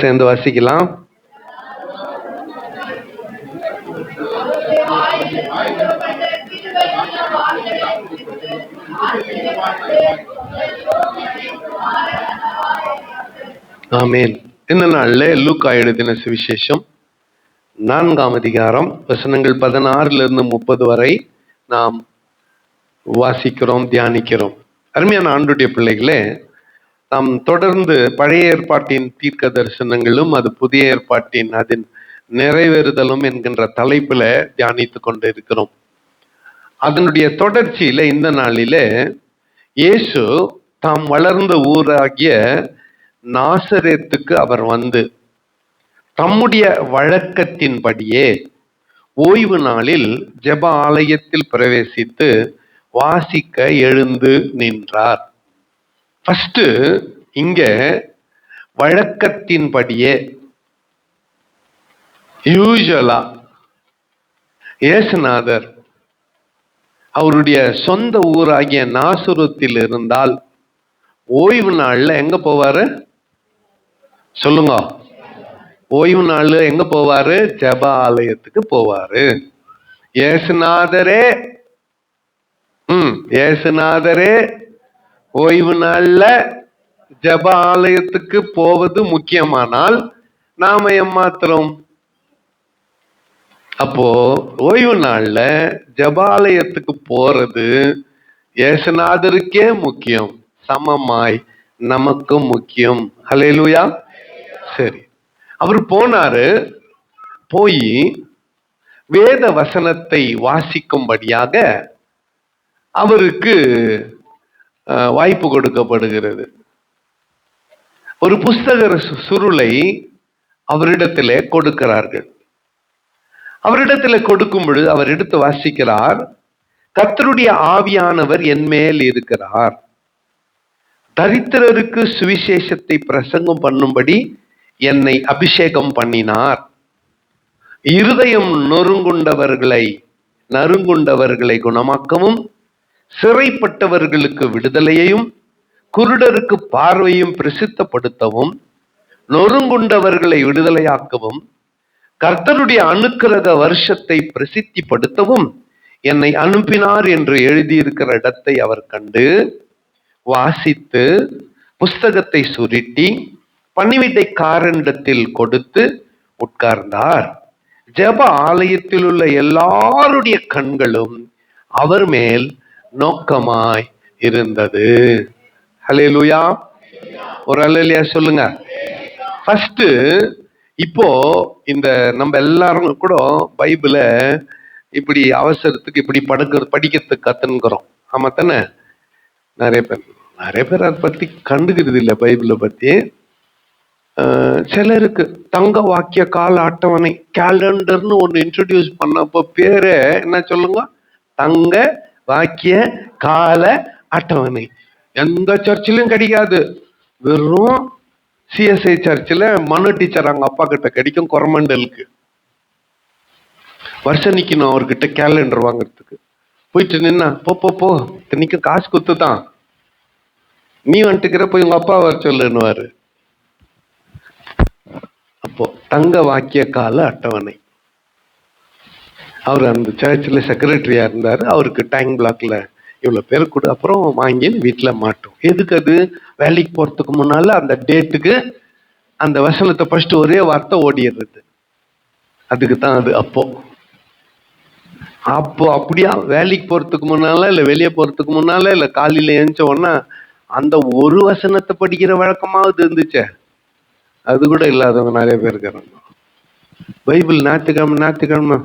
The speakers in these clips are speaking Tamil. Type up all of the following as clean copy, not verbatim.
சேர்ந்து வாசிக்கலாம். ஆமென். இந்த நாள்ல லூக்கா எழுதின சுவிசேஷம் 4ஆம் அதிகாரம் வசனங்கள் 16 - 30 வரை நாம் வாசிக்கிறோம், தியானிக்கிறோம். அருமையான ஆண்டுடைய பிள்ளைகளே, நாம் தொடர்ந்து பழைய ஏற்பாட்டின் தீர்க்க தரிசனங்களும் அது புதிய ஏற்பாட்டின் அதன் நிறைவேறுதலும் என்கின்ற தலைப்புல தியானித்து கொண்டு இருக்கிறோம். அதனுடைய தொடர்ச்சியில இந்த நாளில இயேசு தாம் வளர்ந்த ஊராகிய நாசரேத்துக்கு அவர் வந்து தம்முடைய வழக்கத்தின்படியே ஓய்வு நாளில் ஜெப ஆலயத்தில் பிரவேசித்து வாசிக்க எழுந்து நின்றார். ஃபர்ஸ்ட் இங்க வழக்கத்தின்படியே, யூசுவலா இயேசுநாதர் அவருடைய சொந்த ஊராகிய நாசரேத்தில் இருந்தால் ஓய்வு நாள்ல எங்க போவாரு சொல்லுங்க? ஓய்வு நாள்ல எங்க போவாரு? ஜெப ஆலயத்துக்கு போவாரு. இயேசுநாதரே ஓய்வு நாள்ல ஜெப ஆலயத்துக்கு போவது முக்கியமானால் நாம ஏமாத்திரம்? அப்போ ஓய்வு நாள்ல ஜெபாலயத்துக்கு போறது இயேசுநாதருக்கே முக்கியம், சமமாய் நமக்கும் முக்கியம். ஹல்லேலூயா. சரி, அவர் போனாரு. போய் வேத வசனத்தை வாசிக்கும்படியாக அவருக்கு வாய்ப்பு கொடுக்கப்படுகிறது. ஒரு புஸ்தக சுருளை அவரிடத்திலே கொடுக்கிறார்கள். அவரிடத்துல கொடுக்கும் பொழுது அவர் எடுத்து வாசிக்கிறார். கர்த்தருடைய ஆவியானவர் என் மேல் இருக்கிறார், தரித்திரருக்கு சுவிசேஷத்தை பிரசங்கம் பண்ணும்படி என்னை அபிஷேகம் பண்ணினார், இருதயம் நறுங்குண்டவர்களை குணமாக்கவும், சிறைப்பட்டவர்களுக்கு விடுதலையையும், குருடருக்கு பார்வையும் பிரசித்தப்படுத்தவும், நொறுங்குண்டவர்களை விடுதலையாக்கவும், கர்த்தருடைய அனுக்கிரக வருஷத்தை பிரசித்திப்படுத்தவும் என்னை அனுப்பினார் என்று எழுதியிருக்கிற இடத்தை அவர் கண்டு வாசித்து புஸ்தகத்தை சுருட்டி பணிவிடைக்காரனிடத்தில் கொடுத்து உட்கார்ந்தார். ஜெப ஆலயத்தில் உள்ள எல்லாருடைய கண்களும் அவர் மேல் நோக்கமாய் இருந்தது. ஹல்லேலூயா. ஒரு அல்லேலூயா சொல்லுங்க. ஃபர்ஸ்ட் இப்போ இந்த நம்ம எல்லாரும் கூட பைபிள இப்படி அவசரத்துக்கு இப்படி படிக்கிறதுக்கு கத்துனுக்கிறோம். ஆமா தானே? நிறைய பேர் அதை பத்தி கண்டுக்கிறது இல்லை. பைபிளை பத்தி சிலருக்கு தங்க வாக்கிய கால அட்டவணை கேலண்டர்னு ஒன்று இன்ட்ரடியூஸ் பண்ணப்போ பேரே என்ன சொல்லுங்க? தங்க வாக்கிய கால அட்டவணை. எந்த சர்ச்சிலும் கிடைக்காது. வெறும் சிஎஸ்ஐ சர்ச்சில் மனு டீச்சர் அவங்க அப்பா கிட்ட கிடைக்கும். கொரமண்டலுக்கு வருஷம் நிக்கணும் அவர்கிட்ட கேலண்டர் வாங்குறதுக்கு. போயிட்டு நின்னா போ இன்னைக்கு காசு குத்துதான், நீ வந்துட்டுக்கிற போய் உங்க அப்பா வர சொல்லுன்னுவாரு. அப்போ தங்க வாக்கிய கால அட்டவணை. அவர் அந்த சர்ச்சில் செக்ரட்டரியா இருந்தாரு. அவருக்கு டைம் பிளாக்ல இவ்வளவு பேர் கூட அப்புறம் வாங்கி வீட்டுல மாட்டோம். எதுக்கு? அது வேலைக்கு போறதுக்கு முன்னால அந்த டேட்டுக்கு அந்த வசனத்தை ஃபர்ஸ்ட் ஒரே வார்த்தை ஓடிடுறது. அதுக்கு தான் அது. அப்போ அப்படியா வேலைக்கு போறதுக்கு முன்னால இல்ல வெளியே போறதுக்கு முன்னால இல்ல காலையில எழுந்த உடனே அந்த ஒரு வசனத்தை படிக்கிற வழக்கமாவது இருந்துச்சே, அது கூட இல்லாதவங்க நிறைய பேர் இருக்கிறாங்க. பைபிள் ஞாயிற்றுக்கிழமை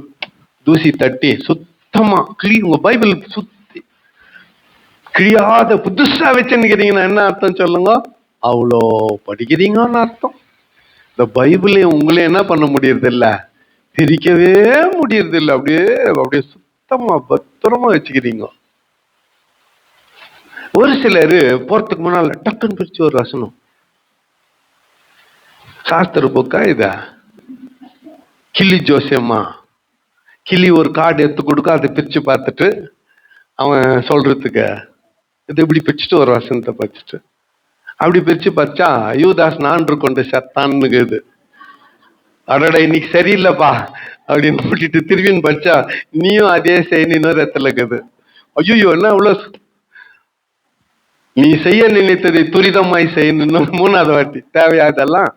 தூசி தட்டி சுத்தமா உங்க பைபிள் சுத்தி கிழியாத புதுசா வச்சுன்னுக்கிறீங்கன்னா என்ன அர்த்தம் சொல்லுங்க? அவ்வளோ படிக்கிறீங்கன்னு அர்த்தம். இந்த பைபிளை உங்களே என்ன பண்ண முடியறது இல்ல, பிரிக்கவே முடியறது இல்லை. அப்படியே சுத்தமா பத்திரமா வச்சுக்கிறீங்க. ஒரு சிலர் போறதுக்கு முன்னால டக்குன்னு பிரிச்சு ஒரு வசனம், சாஸ்திர புக்கா இத கிளி ஜோசியம்மா கிளி ஒரு கார்டு எடுத்து கொடுக்க, அதை பிரிச்சு பார்த்துட்டு அவன் சொல்றதுக்கு இது இப்படி பிரிச்சுட்டு ஒரு வசனத்தை படிச்சுட்டு அப்படி பிரிச்சு பார்த்தா யூதாஸ் நான்று கொண்டு செத்தான்னுக்குது. அதோட இன்னைக்கு சரியில்லைப்பா அப்படின்னு கூட்டிட்டு திரும்பின்னு படிச்சா நீயும் அதே செய்யணும் இன்னொரு இடத்துல இருக்குது. ஐயோ என்ன அவ்வளவு நீ செய்ய நினைத்ததை துரிதமாய் செய்யணும் மூணாவது வாட்டி தேவையாதெல்லாம்.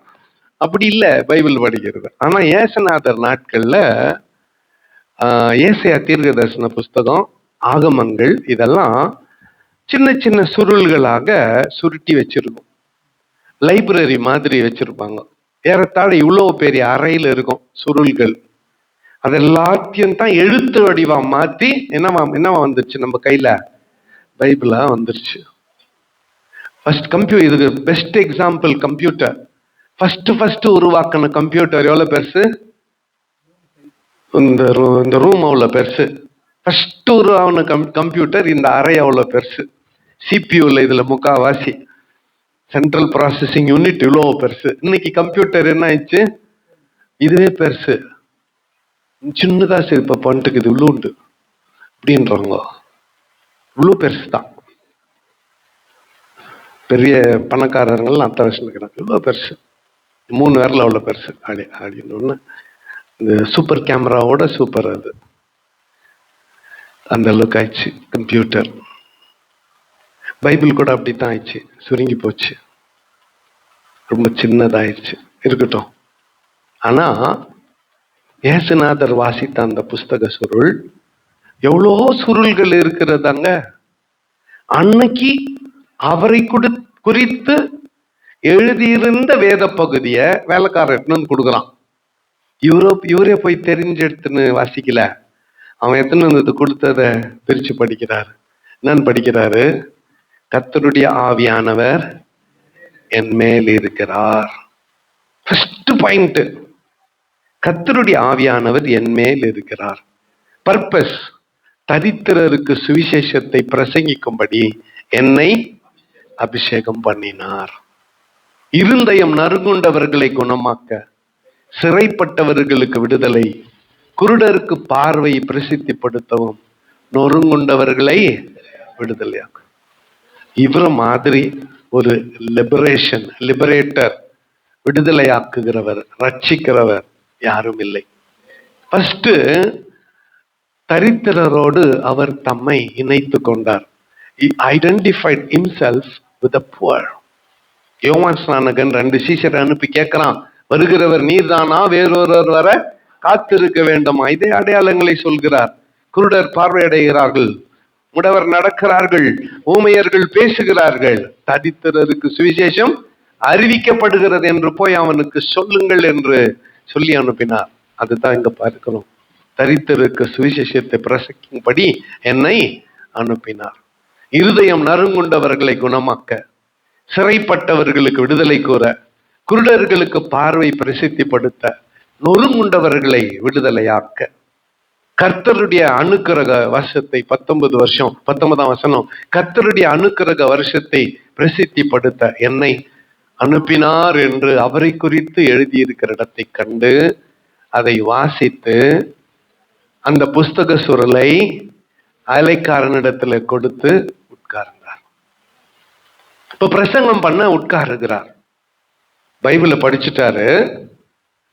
அப்படி இல்லை பைபிள் படிக்கிறது. ஆனா ஏசுநாதர் நாட்கள்ல ஏசாயா தீர்க்க தரிசன புஸ்தகம், ஆகமங்கள் இதெல்லாம் சின்ன சின்ன சுருள்களாக சுருட்டி வச்சிருக்கும். லைப்ரரி மாதிரி வச்சிருப்பாங்க. ஏறத்தாழ இவ்வளோ பெரிய அறையில் இருக்கும் சுருள்கள். அதெல்லாத்தையும் தான் எழுத்து வடிவா மாற்றி என்னவா வந்துருச்சு நம்ம கையில, பைபிளா வந்துருச்சு. இதுக்கு பெஸ்ட் எக்ஸாம்பிள் கம்ப்யூட்டர். ஃபர்ஸ்ட் உருவாக்கின கம்ப்யூட்டர் எவ்வளவு பெருசு, இந்த ரூம் அவ்வளோ பெருசு. ஃபர்ஸ்ட் உருவான கம்ப்யூட்டர் இந்த அறை அவ்வளோ பெருசு. சிபியூல இதுல முக்காவாசி சென்ட்ரல் ப்ராசஸிங் யூனிட் இவ்வளோ பெருசு. இன்னைக்கு கம்ப்யூட்டர் என்ன ஆயிடுச்சு, இதுவே பெருசு. சின்னதா சரி இப்ப பண்ணிட்டுக்குது இவ்வளோ உண்டு அப்படின்றாங்க. இவ்வளோ பெருசு தான். பெரிய பணக்காரர்கள் அத்தனை வருஷம் இருக்கிறாங்க. இவ்வளோ பெருசு, 3 விரல் அவ்வளோ பெருசு அப்படின்னு. இந்த சூப்பர் கேமராவோட சூப்பர் அது. அந்த அளவுக்கு ஆயிடுச்சு கம்ப்யூட்டர். பைபிள் கூட அப்படித்தான் ஆயிடுச்சு, சுருங்கி போச்சு, ரொம்ப சின்னதாயிடுச்சு. இருக்கட்டும். ஆனா ஏசுநாதர் வாசித்த அந்த புஸ்தக சுருள் எவ்வளோ சுருள்கள் இருக்கிறதாங்க. அன்னைக்கு அவரை குறித்து எழுதியிருந்த வேத பகுதிய வேலைக்காரன் கொடுக்குறான். இவரே போய் தெரிஞ்செடுத்துன்னு வாசிக்கல. அவன் எத்தனை வந்து கொடுத்தத பிரிச்சு படிக்கிறாரு. என்னன்னு படிக்கிறாரு, கர்த்தருடைய ஆவியானவர் என் மேல் இருக்கிறார். ஃபர்ஸ்ட் பாயிண்ட், கர்த்தருடைய ஆவியானவர் என் மேல் இருக்கிறார். பர்பஸ், தரித்திரருக்கு சுவிசேஷத்தை பிரசங்கிக்கும்படி என்னை அபிஷேகம் பண்ணினார். இருதயம் நறுங்குண்டவர்களை குணமாக்க, சிறைப்பட்டவர்களுக்கு விடுதலை, குருடருக்கு பார்வை பிரசித்திப்படுத்தவும், நொறுங்குண்டவர்களை விடுதலையாக்கும். இவர மாதிரி ஒரு லிபரேட்டர், விடுதலையாக்குகிறவர், ரட்சிக்கிறவர் யாரும் இல்லை. ஃபர்ஸ்ட் தரித்திரரோடு அவர் தம்மை இணைத்து கொண்டார். He identified himself with the poor. யோவான் ஸ்நானகன் 2 சீஷரை அனுப்பி கேட்கிறான், வருகிறவர் நீர்தானா, வேறொருவர் வர காத்திருக்க வேண்டுமா? இதே அடையாளங்களை சொல்கிறார். குருடர் பார்வையடைகிறார்கள், முடவர் நடக்கிறார்கள், ஊமையர்கள் பேசுகிறார்கள், தரித்திரருக்கு சுவிசேஷம் அறிவிக்கப்படுகிறது என்று போய் அவனுக்கு சொல்லுங்கள் என்று சொல்லி அனுப்பினார். அதுதான் இங்க பார்க்கிறோம். தரித்திரருக்கு சுவிசேஷத்தை பிரசங்கிக்கும்படி என்னை அனுப்பினார். இருதயம் நறுங்குண்டவர்களை குணமாக்க, சிறைப்பட்டவர்களுக்கு விடுதலை கூற, குருடர்களுக்கு பார்வை பிரசித்திப்படுத்த, நொறுங்குண்டவர்களை விடுதலையாக்க, கர்த்தருடைய அனுக்கிரக வருஷத்தை 19ஆம் வசனம், கர்த்தருடைய அனுக்கிரக வருஷத்தை பிரசித்திப்படுத்த என்னை அனுப்பினார் என்று அவரை குறித்து எழுதியிருக்கிற இடத்தை கண்டு அதை வாசித்து அந்த புஸ்தக சுருளை அலைக்காரனிடத்துல கொடுத்து உட்கார்ந்தார். இப்ப பிரசங்கம் பண்ண உட்காருகிறார். பைபிளை படிச்சுட்டாரு.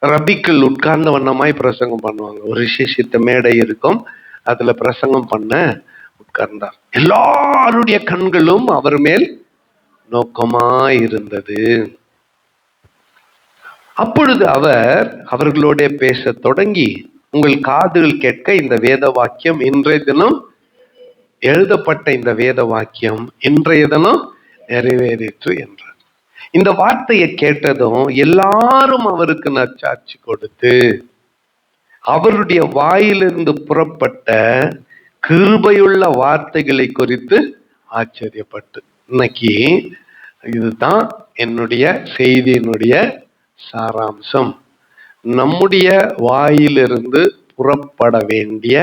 ரபிக்கள் உட்கார்ந்த வண்ணமாய் பிரசங்கம் பண்ணுவாங்க. ஒரு விசேஷித்த மேடை இருக்கும், அதுல பிரசங்கம் பண்ண உட்கார்ந்தார். எல்லாருடைய கண்களும் அவர் மேல் நோக்கமாயிருந்தது. அப்பொழுது அவர் அவர்களோட பேச தொடங்கி, உங்கள் காதுகள் கேட்க இந்த வேத வாக்கியம் இன்றைய தினம் எழுதப்பட்ட இந்த வேத வாக்கியம் இன்றைய தினம் நிறைவேறிற்று என்றார். இந்த வார்த்தையை கேட்டதும் எல்லாரும் அவருக்கு நற்சாட்சி கொடுத்து, அவருடைய வாயிலிருந்து புறப்பட்ட கிருபையுள்ள வார்த்தைகளை குறித்து ஆச்சரியப்பட்டு. இன்னைக்கு இதுதான் என்னுடைய செய்தியினுடைய சாராம்சம். நம்முடைய வாயிலிருந்து புறப்பட வேண்டிய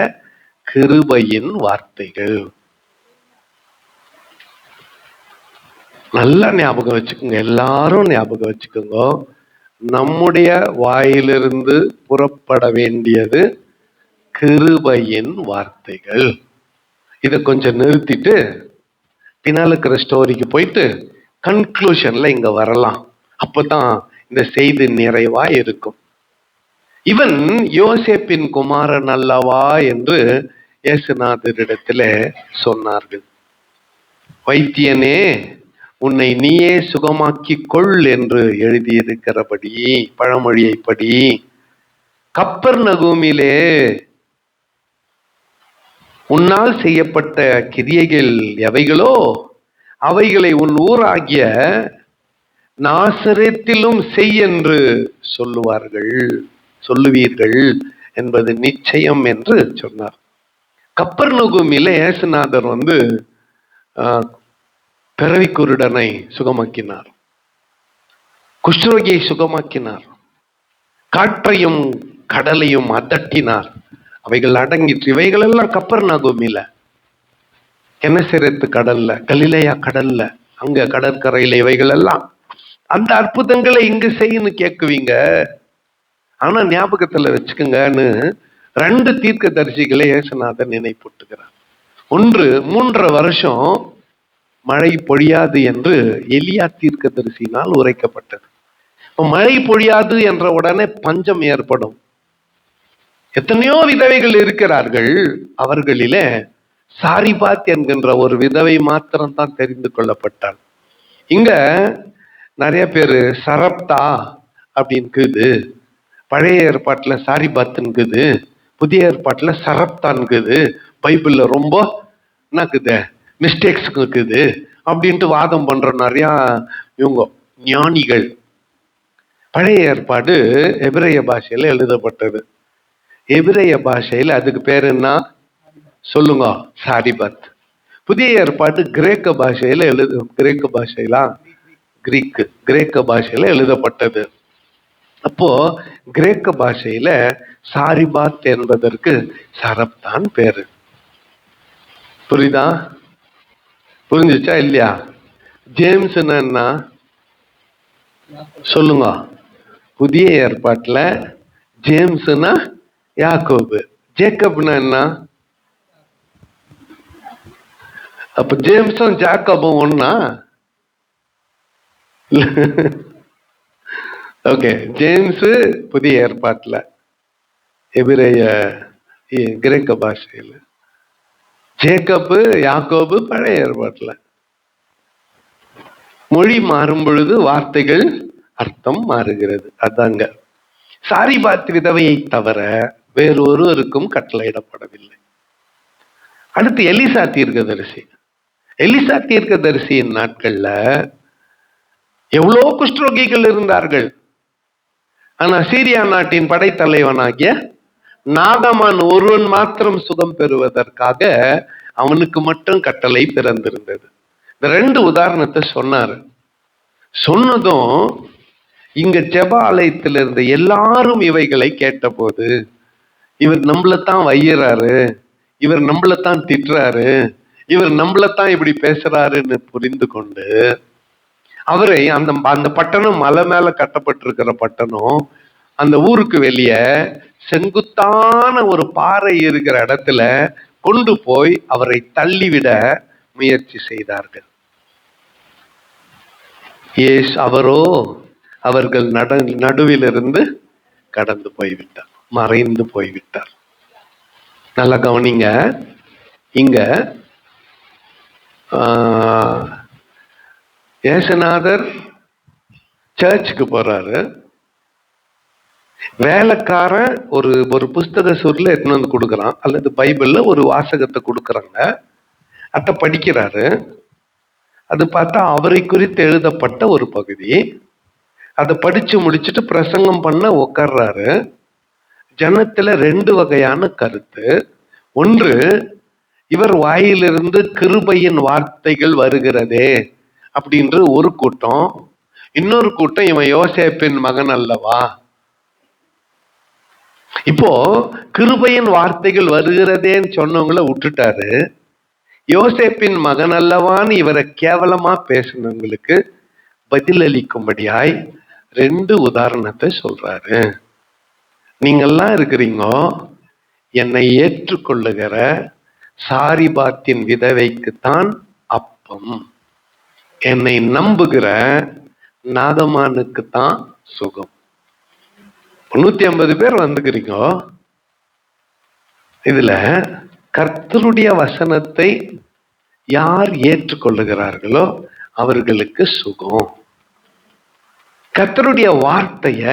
கிருபையின் வார்த்தைகள். நல்லா ஞாபகம் வச்சுக்கோங்க, எல்லாரும் ஞாபகம் வச்சுக்கோங்க. நம்முடைய வாயிலிருந்து புறப்பட வேண்டியது கிருபையின் வார்த்தைகள். இதை கொஞ்சம் நிறுத்திட்டு பின்னால இருக்கிற ஸ்டோரிக்கு போயிட்டு கன்க்ளூஷன்ல இங்க வரலாம். அப்பதான் இந்த செய்தி நிறைவா இருக்கும். இவன் யோசேப்பின் குமாரன் அல்லவா என்று இயேசுநாதரிடத்துல சொன்னார்கள். வைத்தியனே, உன்னை நீயே சுகமாக்கிக் கொள் என்று எழுதியிருக்கிறபடி, பழமொழியை படி, கப்பர்நகூமிலே உன்னால் செய்யப்பட்ட கிரியைகள் எவைகளோ அவைகளை உன் ஊராகிய நாசரேத்திலும் செய் என்று சொல்லுவீர்கள் என்பது நிச்சயம் என்று சொன்னார். கப்பர்நகூமிலே இயேசுநாதர் பிறவி குருடனை சுகமாக்கினார், குஷ்டரோகியை சுகமாக்கினார், காற்றையும் கடலையும் அதட்டினார். அவைகள் அடங்கிற்று. இவைகள் எல்லாம் கப்பர்நகூமில, கெனசரேத்து கடல்ல, கலிலேயா கடல்ல, அங்க கடற்கரையில இவைகள் எல்லாம். அந்த அற்புதங்களை இங்கு செய்யன்னு கேட்குவீங்க. ஆனா ஞாபகத்துல வச்சுக்கோங்கன்னு 2 தீர்க்க தரிசிகளை இயேசுநாதர் நினைப்பூட்டுகிறார். ஒன்று, 3.5 வருஷம் மழை பொழியாது என்று எலியா தீர்க்க தரிசினால் உரைக்கப்பட்டது. மழை பொழியாது என்ற உடனே பஞ்சம் ஏற்படும். எத்தனையோ விதவைகள் இருக்கிறார்கள். அவர்களிலே சாரிபாத் என்கின்ற ஒரு விதவை மாத்திரம்தான் தெரிந்து கொள்ளப்பட்டாள். இங்க நிறைய பேரு சரப்தா அப்படின்னுக்குது, பழைய ஏற்பாட்டுல சாரிபாத்துன்னுக்குது, புதிய ஏற்பாட்டுல சரப்தான்குது, பைபிள்ல ரொம்ப என்னக்குது மிஸ்டேக்ஸ் இருக்குது அப்படின்ட்டு வாதம் பண்ற நிறைய இவங்க ஞானிகள். பழைய ஏற்பாடு எபிரேய பாஷையில எழுதப்பட்டது. எபிரேய பாஷையில அதுக்கு பேர் என்ன சொல்லுங்க? சாரிபாத். புதிய ஏற்பாடு கிரேக்க பாஷையில கிரேக்க பாஷையில எழுதப்பட்டது. அப்போ கிரேக்க பாஷையில சாரிபாத் என்பதற்கு சரப்தான் பேரு. புரியுதா? புரிஞ்சுச்சா இல்லையா? ஜேம்ஸ் என்ன சொல்லுங்க? புதிய ஏற்பாட்டுல ஜேம்ஸ்னா யாக்கோபு, ஜேக்கப்னா என்ன? அப்ப ஜேம்ஸும் ஜாக்கபும் ஒன்னா? ஓகே, ஜேம்ஸ் புதிய ஏற்பாட்டுல, எபிரேய கிரேக்க பாஷையில, ஜேக்கப்பு யாக்கோபு பழைய ஏற்பாட்டுல. மொழி மாறும் பொழுது வார்த்தைகள் அர்த்தம் மாறுகிறது. அதாங்க. சாரிபாத் விதவையை தவிர வேறொருவருக்கும் கட்டளையிடப்படவில்லை. அடுத்து எலிசா தீர்க்கதரிசி. எலிசா தீர்க்கதரிசியின் நாட்கள்ல எவ்வளோ குஷ்டரோகிகள் இருந்தார்கள். ஆனா சீரியா நாட்டின் படைத்தலைவனாகிய நாகமான் ஒருவன் மாத்திரம் சுகம் பெறுவதற்காக அவனுக்கு மட்டும் கட்டளை பிறந்திருந்தது. இந்த 2 உதாரணத்தை சொன்னாரு. சொன்னதும் இங்க ஜெப ஆலயத்தில் இருந்த எல்லாரும் இவைகளை கேட்டபோது, இவர் நம்மளத்தான் வையறாரு, இவர் நம்மளத்தான் திட்டுறாரு, இவர் நம்மளத்தான் இப்படி பேசுறாருன்னு புரிந்து கொண்டு அவரை அந்த பட்டணம் மலை மேல கட்டப்பட்டிருக்கிற பட்டணம், அந்த ஊருக்கு வெளியே செங்குத்தான ஒரு பாறை இருக்கிற இடத்துல கொண்டு போய் அவரை தள்ளிவிட முயற்சி செய்தார்கள். அவரோ அவர்கள் நடுவிலிருந்து கடந்து போய்விட்டார், மறைந்து போய்விட்டார். நல்லா கவனிங்க. இங்க இயேசுநாதர் சர்ச்சுக்கு போறாரு. வேலைக்காரன் ஒரு புஸ்தக சுருளை எடுத்துன்னு வந்து கொடுக்குறான், அல்லது பைபிள்ல ஒரு வாசகத்தை கொடுக்குறாங்க. அதை படிக்கிறாரு. அது பார்த்தா அவரை குறித்து எழுதப்பட்ட ஒரு பகுதி. அதை படிச்சு முடிச்சுட்டு பிரசங்கம் பண்ண உட்கார்றாரு. ஜனத்துல 2 வகையான கருத்து. ஒன்று, இவர் வாயிலிருந்து கிருபையின் வார்த்தைகள் வருகிறதே அப்படின்ற ஒரு கூட்டம். இன்னொரு கூட்டம், இவன் யோசேப்பின் மகன் அல்லவா. இப்போ கிருபையின் வார்த்தைகள் வருகிறதேன்னு சொன்னவங்கள விட்டுட்டாரு. யோசேப்பின் மகன் அல்லவான்னு இவரை கேவலமா பேசினவங்களுக்கு பதிலளிக்கும்படியாய் 2 உதாரணத்தை சொல்றாரு. நீங்கெல்லாம் இருக்கிறீங்க, என்னை ஏற்றுக்கொள்ளுகிற சாரிபாத்தின் விதவைக்குத்தான் அப்பம். என்னை நம்புகிற நாகமானுக்கு தான் சுகம். 150 பேர் வந்துக்கிறீங்க. இதுல கர்த்தருடைய வசனத்தை யார் ஏற்றுக்கொள்ளுகிறார்களோ அவர்களுக்கு சுகம். கர்த்தருடைய வார்த்தைய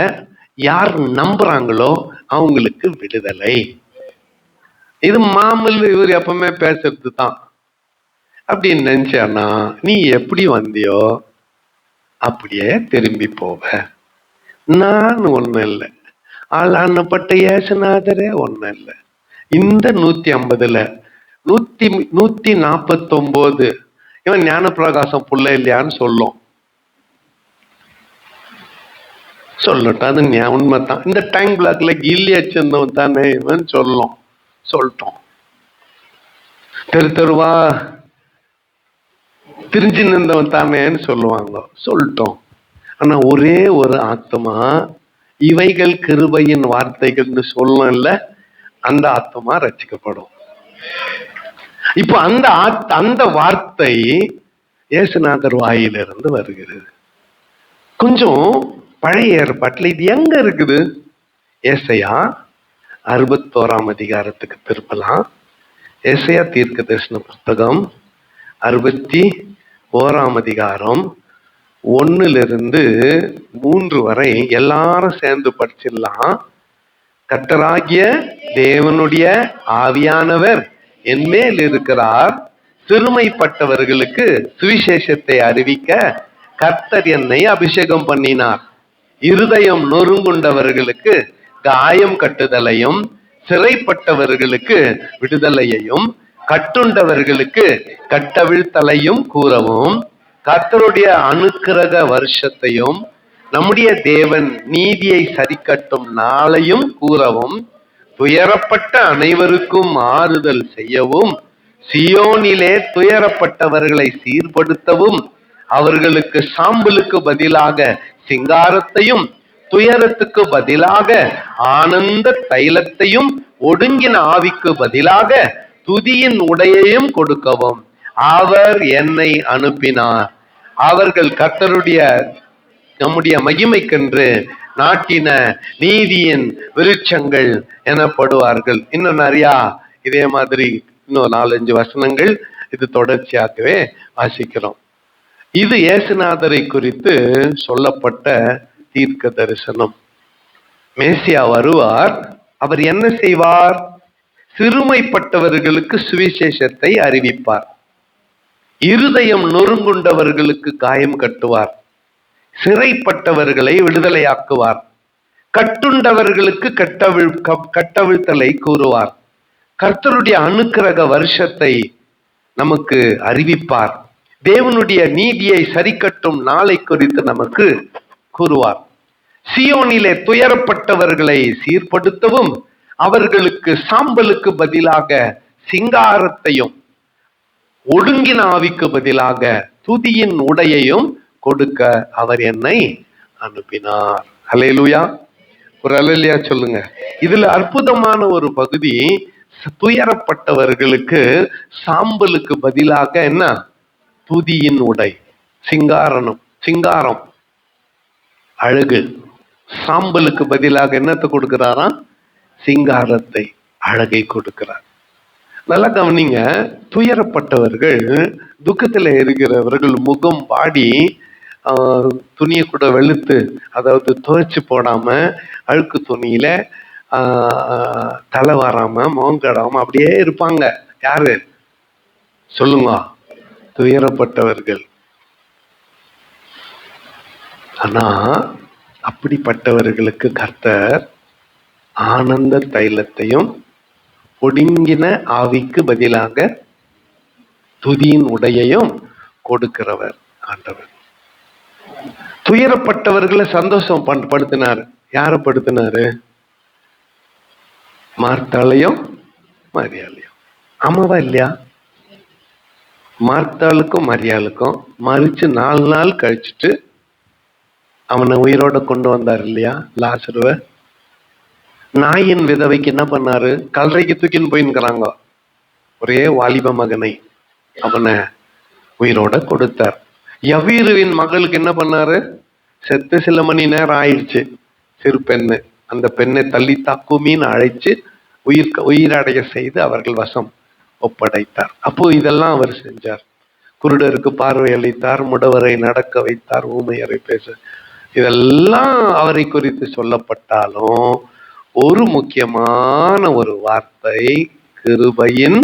யார் நம்புறாங்களோ அவங்களுக்கு விடுதலை. இது மாமல் இவர் எப்பவுமே பேசுறது தான். அப்படின்னு நினைச்சானா நீ எப்படி வந்தியோ அப்படியே திரும்பி போவ. நான் ஒண்ணும் இல்லை, ஆளானப்பட்ட இயேசுநாதரே ஒண்ணும் இல்லை. இந்த 150ல 149 இவன் ஞானப்பிரகாசம் புள்ள இல்லையான்னு சொல்லட்டும், அது உண்மைதான். இந்த டைம் பிளாக்ல கில்லி வச்சிருந்தவன் தானே இவன் சொல்லிட்டோம். தெரு தெருவா திரிஞ்சு நின்றவன் தானேன்னு சொல்லிட்டோம். ஆனா ஒரே ஒரு ஆத்மா இவைகள் கிருபையின் வார்த்தைகள்னு சொல்லல, அந்த ஆத்மா ரட்சிக்கப்படும். இப்போ அந்த வார்த்தை இயேசுநாதர் வாயிலிருந்து வருகிறது. கொஞ்சம் பழைய ஏற்பாட்டில் இது எங்க இருக்குது? ஏசாயா 61ஆம் அதிகாரத்துக்கு திருப்பலாம். ஏசாயா தீர்க்க தரிசன புத்தகம் 61ஆம் அதிகாரம் 1-3 வரை எல்லாரும் சேர்ந்து படிச்சிடலாம். கர்த்தராகிய தேவனுடைய ஆவியானவர் என்மேல் இருக்கிறார், சிறுமைப்பட்டவர்களுக்கு சுவிசேஷத்தை அறிவிக்க கர்த்தர் என்னை அபிஷேகம் பண்ணினார். இருதயம் நொறுங்குண்டவர்களுக்கு காயம் கட்டுதலையும், சிறைப்பட்டவர்களுக்கு விடுதலையையும், கட்டுண்டவர்களுக்கு கட்டவிழ்த்தலையும் கூறவும், கர்த்தருடைய அனுக்கிரக வருஷத்தையும், நம்முடைய தேவன் நீதியை சரிக்கட்டும் நாளையும் கூறவும், துயரப்பட்ட அனைவருக்கும் ஆறுதல் செய்யவும், சியோனிலே துயரப்பட்டவர்களை சீர்படுத்தவும், அவர்களுக்கு சாம்பலுக்கு பதிலாக சிங்காரத்தையும், துயரத்துக்கு பதிலாக ஆனந்த தைலத்தையும், ஒடுங்கின ஆவிக்கு பதிலாக துதியின் உடையையும் கொடுக்கவும் அவர் என்னை அனுப்பினார். அவர்கள் கர்த்தருடைய நம்முடைய மகிமைக்கென்று நாட்டின நீதியின் விருட்சங்கள் எனப்படுவார்கள். இன்னும் நிறையா இதே மாதிரி இன்னும் 4-5 வசனங்கள் இது தொடர்ச்சியாகவே வாசிக்கிறோம். இது இயேசுநாதரை குறித்து சொல்லப்பட்ட தீர்க்க தரிசனம். மேசியா வருவார். அவர் என்ன செய்வார்? சிறுமைப்பட்டவர்களுக்கு சுவிசேஷத்தை அறிவிப்பார். இருதயம் நொறுங்குண்டவர்களுக்கு காயம் கட்டுவார். சிறைப்பட்டவர்களை விடுதலையாக்குவார். கட்டுண்டவர்களுக்கு கட்டவிழ்த்தலை கூறுவார். கர்த்தருடைய அனுக்கிரக வருஷத்தை நமக்கு அறிவிப்பார். தேவனுடைய நீதியை சரிக்கட்டும் நாளை குறித்து நமக்கு கூறுவார். சியோனிலே துயரப்பட்டவர்களை சீர்படுத்தவும், அவர்களுக்கு சாம்பலுக்கு பதிலாக சிங்காரத்தையும், ஒடுங்கின ஆவிக்கு பதிலாக துதியின் உடையையும் கொடுக்க அவர் என்னை அனுப்பினார். அல்லேலூயா. ஒரு அல்லேலூயா சொல்லுங்க. இதுல அற்புதமான ஒரு பகுதி, துயரப்பட்டவர்களுக்கு சாம்பலுக்கு பதிலாக என்ன? துதியின் உடை, சிங்காரம் அழகு. சாம்பலுக்கு பதிலாக என்னத்தை கொடுக்கிறாராம்? சிங்காரத்தை, அழகை கொடுக்கிறார். நல்லா கவனிங்க. துயரப்பட்டவர்கள், துக்கத்துல இருக்கிறவர்கள் முகம் பாடி துணியை கூட வெளுத்து, அதாவது துவைச்சு போடாம அழுக்கு துணியில தலை வராம முகம் கடாம அப்படியே இருப்பாங்க. யாரு சொல்லுங்க? துயரப்பட்டவர்கள். ஆனா அப்படிப்பட்டவர்களுக்கு கர்த்தர் ஆனந்த தைலத்தையும், ஒடுங்கின ஆவிக்கு பதிலாக துதியின் உடையையும் கொடுக்கிறவர் ஆண்டவர். துயரப்பட்டவர்களை சந்தோஷம் படுத்தினார். யாரை படுத்தினாரு? மார்த்தாளையும் மரியாளையும். ஆமாவா இல்லையா? மார்த்தாளுக்கும் மரியாளுக்கும் மறிச்சு 4 நாள் கழிச்சுட்டு அவனை உயிரோட கொண்டு வந்தார் இல்லையா? லாசருவ. நாயின் விதவைக்கு என்ன பண்ணாரு? கல்லறைக்கு தூக்கின்னு போயின்னுக்கிறாங்க. ஒரே வாலிப மகனை அவனை உயிரோட கொடுத்தார். யவீருவின் மகளுக்கு என்ன பண்ணாரு? செத்து சில மணி நேரம் ஆயிடுச்சு. சிறு பெண்ணு, அந்த பெண்ணை தள்ளி தாக்குமின்னு அழைச்சு உயிரடைய செய்து அவர்கள் வசம் ஒப்படைத்தார். அப்போ இதெல்லாம் அவர் செஞ்சார். குருடருக்கு பார்வை அளித்தார், முடவரை நடக்க வைத்தார், ஊமையரை பேச, இதெல்லாம் அவரை குறித்து சொல்லப்பட்டாலும் ஒரு முக்கியமான ஒரு வார்த்தை கிருபையின்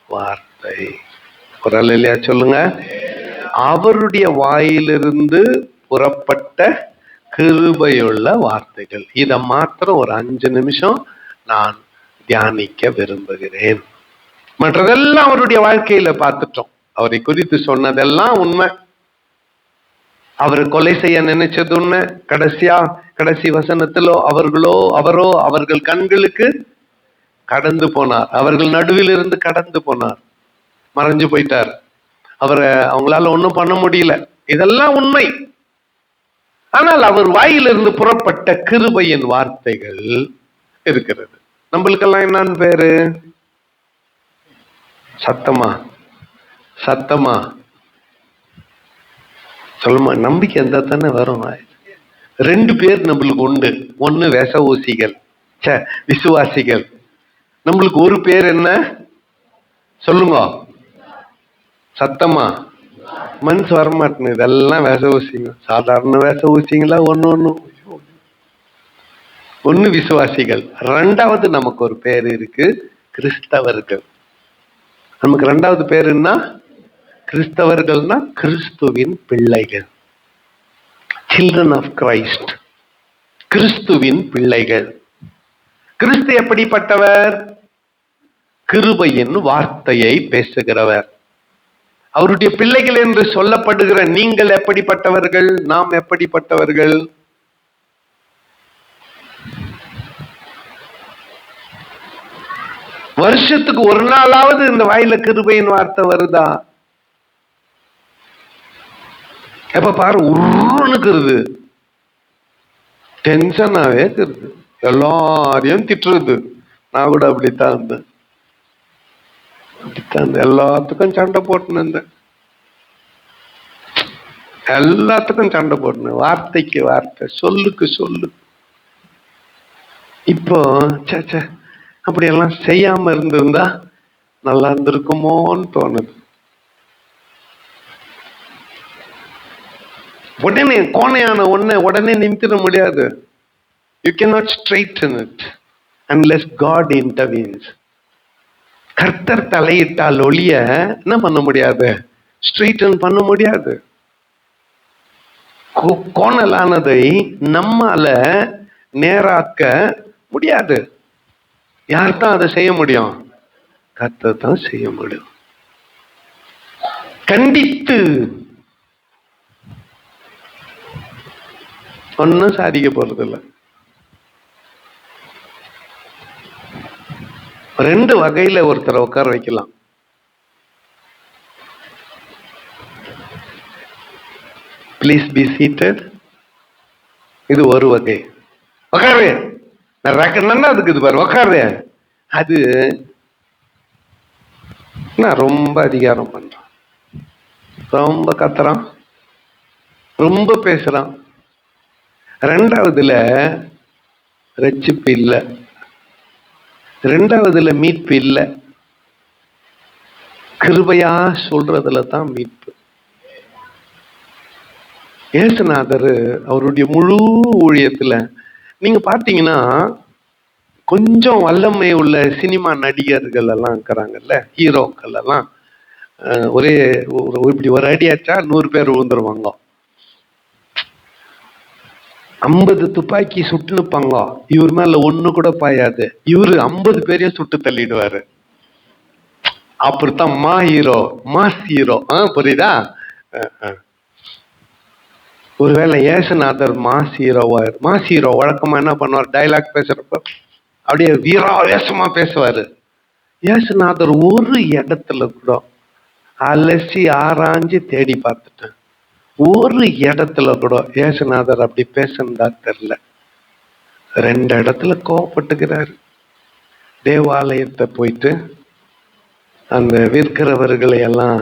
வார்த்தை. குரல் இல்லையா சொல்லுங்க. அவருடைய வாயிலிருந்து புறப்பட்ட கிருபையுள்ள வார்த்தைகள். இதை மாத்திரம் ஒரு 5 நிமிஷம் நான் தியானிக்க விரும்புகிறேன். மற்றதெல்லாம் அவருடைய வாழ்க்கையில பார்த்துட்டோம். அவரை குறித்து சொன்னதெல்லாம் உண்மை. அவர் கொலை செய்ய நினைச்சது உண்மை. கடைசி வசனத்திலோ அவரோ அவர்கள் கண்களுக்கு கடந்து போனார். அவர்கள் நடுவில் இருந்து கடந்து போனார், மறைஞ்சு போயிட்டார். அவரை அவங்களால ஒன்றும் பண்ண முடியல. இதெல்லாம் உண்மை. ஆனால் அவர் வாயிலிருந்து புறப்பட்ட கிருபையின் வார்த்தைகள் இருக்கிறது. நம்மளுக்கெல்லாம் என்னன்னு பேரு? சத்தமா சொல்லுமா? நம்பிக்கை இருந்தா தானே வரும். 2 பேர் நம்மளுக்கு உண்டு. ஒண்ணு விசுவாசிகள், விசுவாசிகள். நம்மளுக்கு ஒரு பேர் என்ன சொல்லுங்க? சத்தமா மனசு வரமாட்டேன்னு. இதெல்லாம் விசுவாசிங்க. சாதாரண விசுவாசிங்களா? ஒண்ணு விசுவாசிகள். 2வது நமக்கு ஒரு பேர் இருக்கு, கிறிஸ்தவர்கள். நமக்கு 2வது பேர் என்ன? கிறிஸ்தவர்கள்னா கிறிஸ்துவின் பிள்ளைகள், சில்ட்ரன் ஆஃப் கிரைஸ்ட், கிறிஸ்துவின் பிள்ளைகள். கிறிஸ்து எப்படிப்பட்டவர்? கிருபையின் வார்த்தையை பேசுகிறவர். அவருடைய பிள்ளைகள் என்று சொல்லப்படுகிற நீங்கள் எப்படிப்பட்டவர்கள்? நாம் எப்படிப்பட்டவர்கள்? வருஷத்துக்கு ஒரு நாளாவது இந்த வாயில கிருபையின் வார்த்தை வருதா? எப்ப பாரு உருணுக்குறது, டென்ஷனாவே இருக்குது, எல்லாரையும் திட்டுறது. நான் கூட அப்படித்தான் இருந்தேன். எல்லாத்துக்கும் சண்டை போட்டுன்னு இருந்தேன். எல்லாத்துக்கும் சண்டை போட்டுனேன். வார்த்தைக்கு வார்த்தை, சொல்லுக்கு சொல்லு. இப்போ அப்படியெல்லாம் செய்யாம இருந்திருந்தா நல்லா இருந்திருக்குமோன்னு தோணுது. உடனே கோணையான உடனே நிமித்திட முடியாது. You cannot straighten it unless God intervenes. கர்த்தர் தலையிட்டால் ஒழிய என்ன பண்ண முடியாது? ஸ்ட்ரெயிட்டன் பண்ண முடியாது. கோணலானதை நம்மால நேராக்க முடியாது. யார் தான் அதை செய்ய முடியும்? கர்த்தர் தான் செய்ய முடியும். கண்டித்து ஒன்னும் சாதிக்க போறதில்ல. 2 வகையில ஒருத்தரை உட்கார வைக்கலாம். Please be seated. இது ஒரு வகை. உட்காரு, அதுக்கு இது பாரு, உட்காரு. அது நான் ரொம்ப அதிகாரம் பண்றான், ரொம்ப கத்துறான், ரொம்ப பேசுறான். 2வதுல ரட்சிப்பு இல்லை, 2வதுல மீட்பு இல்லை. கிருபையா சொல்றதுல தான் மீட்பு. இயேசுநாதர் அவருடைய முழு ஊழியத்துல நீங்க பாத்தீங்கன்னா, கொஞ்சம் வல்லமை உள்ள சினிமா நடிகர்கள் எல்லாம் இருக்கிறாங்கல்ல, ஹீரோக்கள் எல்லாம், ஒரே இப்படி ஒரு அடியாச்சா 100 பேர் விழுந்துருவாங்க. 50 துப்பாக்கி சுட்டுனுப்பாங்க, இவர் மேல ஒண்ணு கூட பாயாது. இவரு 50 பேரையும் சுட்டு தள்ளிடுவாரு. அப்படித்தான் மாஸ் ஹீரோ. புரியுதா? ஒருவேளை இயேசுநாதர் மாஸ் ஹீரோ வழக்கமா என்ன பண்ணுவார்? டைலாக் பேசுறப்ப அப்படியே வீராவேசமா பேசுவாரு. இயேசுநாதர் ஒரு இடத்துல கூட அலசி ஆராய்ஞ்சு தேடி பார்த்துட்டேன், ஒரு இடத்துல கூட இயேசுநாதர் அப்படி பேசுனதா தெரியல. 2 இடத்துல கோவப்பட்டுக்கிறாரு. தேவாலயத்தை போயிட்டு அந்த விற்கிறவர்களை எல்லாம்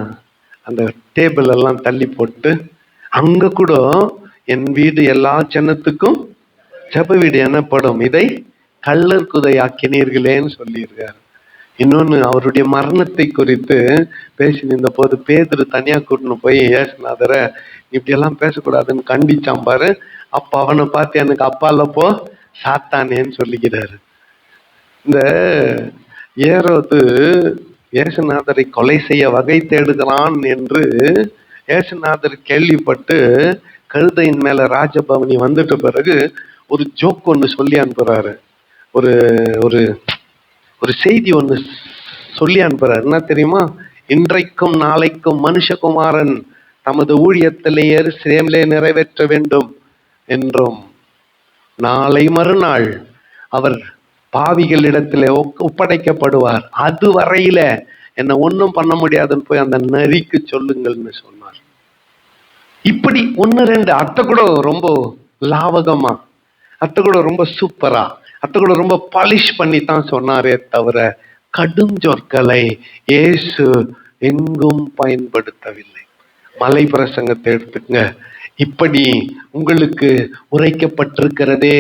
அந்த டேபிள் எல்லாம் தள்ளி போட்டு, அங்க கூட என் வீடு எல்லா ஜனத்துக்கும் ஜெப வீடு எனப்படும், இதை கள்ளர் குதையாக்கினீர்களேன்னு சொல்லியிருக்காரு. இன்னொன்னு, அவருடைய மரணத்தை குறித்து பேசி நின்ற போது பேதுரு தனியா கூட்டின்னு போய் இயேசுநாதரை இப்படி எல்லாம் பேசக்கூடாதுன்னு கண்டிச்சான் பாரு. அப்ப அவனை பார்த்து எனக்கு அப்பால போ சாத்தானேன்னு சொல்லிக்கிறாரு. இந்த ஏரோது இயேசுநாதரை கொலை செய்ய வகை தேடுகிறான் என்று இயேசுநாதர் கேள்விப்பட்டு கழுதையின் மேல ராஜபவனி வந்துட்ட பிறகு ஒரு ஜோக் ஒன்று சொல்லி அனுப்புறாரு. ஒரு ஒரு ஒரு செய்தி ஒன்று சொல்லி அனுப்புறாரு. என்ன தெரியுமா? இன்றைக்கும் நாளைக்கும் மனுஷகுமாரன் தமது ஊழியத்திலே எருசலேமிலே நிறைவேற்ற வேண்டும் என்றும், நாளை மறுநாள் அவர் பாவிகளிடத்திலே ஒப்படைக்கப்படுவார், அது வரையில என்ன ஒன்றும் பண்ண முடியாதுன்னு போய் அந்த நரிக்கு சொல்லுங்கள்னு சொன்னார். இப்படி ஒன்று ரெண்டு அத்தை கூட ரொம்ப லாவகமா, அத்தை கூட ரொம்ப சூப்பரா, அத்தை கூட ரொம்ப பாலிஷ் பண்ணி தான் சொன்னாரே தவிர கடும் சொற்களை இயேசு எங்கும் பயன்படுத்தவில்லை. மலை பிரசங்கத்தை எடுத்துங்க. இப்படி உங்களுக்கு உரைக்கப்பட்டிருக்கிறதே,